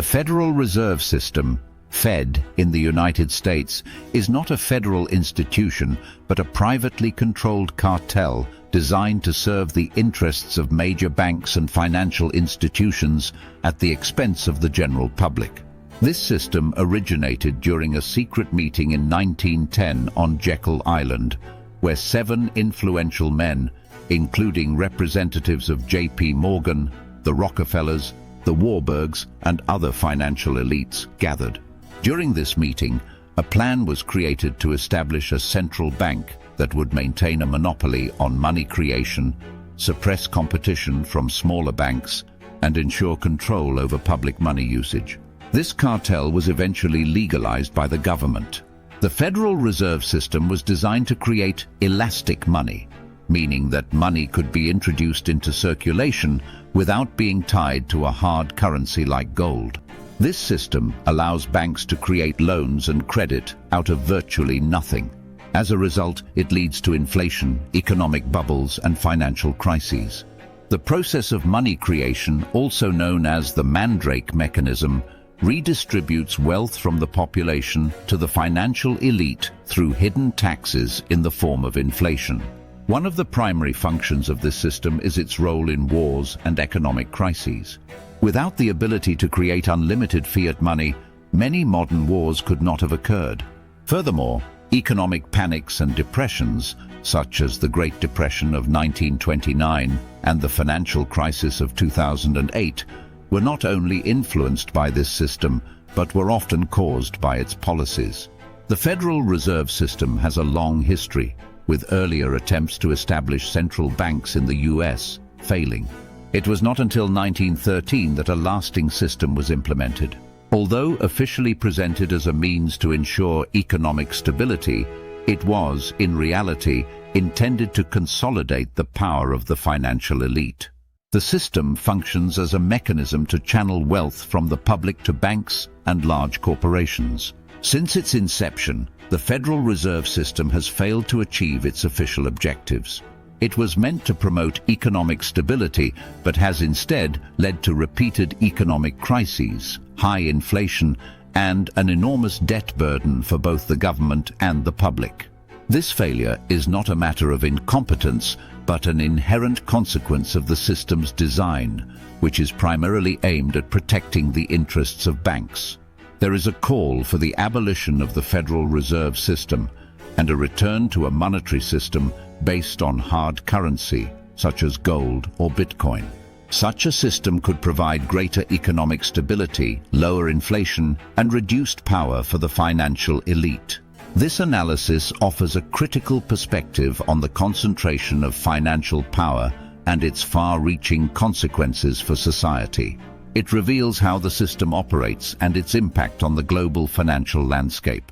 The Federal Reserve System, Fed, in the United States, is not a federal institution but a privately controlled cartel designed to serve the interests of major banks and financial institutions at the expense of the general public. This system originated during a secret meeting in 1910 on Jekyll Island, where 7 influential men, including representatives of J.P. Morgan, the Rockefellers, the Warburgs, and other financial elites, gathered. During this meeting, a plan was created to establish a central bank that would maintain a monopoly on money creation, suppress competition from smaller banks, and ensure control over public money usage. This cartel was eventually legalized by the government. The Federal Reserve System was designed to create elastic money, meaning that money could be introduced into circulation without being tied to a hard currency like gold. This system allows banks to create loans and credit out of virtually nothing. As a result, it leads to inflation, economic bubbles, and financial crises. The process of money creation, also known as the Mandrake mechanism, redistributes wealth from the population to the financial elite through hidden taxes in the form of inflation. One of the primary functions of this system is its role in wars and economic crises. Without the ability to create unlimited fiat money, many modern wars could not have occurred. Furthermore, economic panics and depressions, such as the Great Depression of 1929 and the financial crisis of 2008, were not only influenced by this system, but were often caused by its policies. The Federal Reserve System has a long history, with earlier attempts to establish central banks in the US failing. It was not until 1913 that a lasting system was implemented. Although officially presented as a means to ensure economic stability, it was, in reality, intended to consolidate the power of the financial elite. The system functions as a mechanism to channel wealth from the public to banks and large corporations. Since its inception, the Federal Reserve System has failed to achieve its official objectives. It was meant to promote economic stability, but has instead led to repeated economic crises, high inflation, and an enormous debt burden for both the government and the public. This failure is not a matter of incompetence, but an inherent consequence of the system's design, which is primarily aimed at protecting the interests of banks. There is a call for the abolition of the Federal Reserve System and a return to a monetary system based on hard currency, such as gold or Bitcoin. Such a system could provide greater economic stability, lower inflation, and reduced power for the financial elite. This analysis offers a critical perspective on the concentration of financial power and its far-reaching consequences for society. It reveals how the system operates and its impact on the global financial landscape.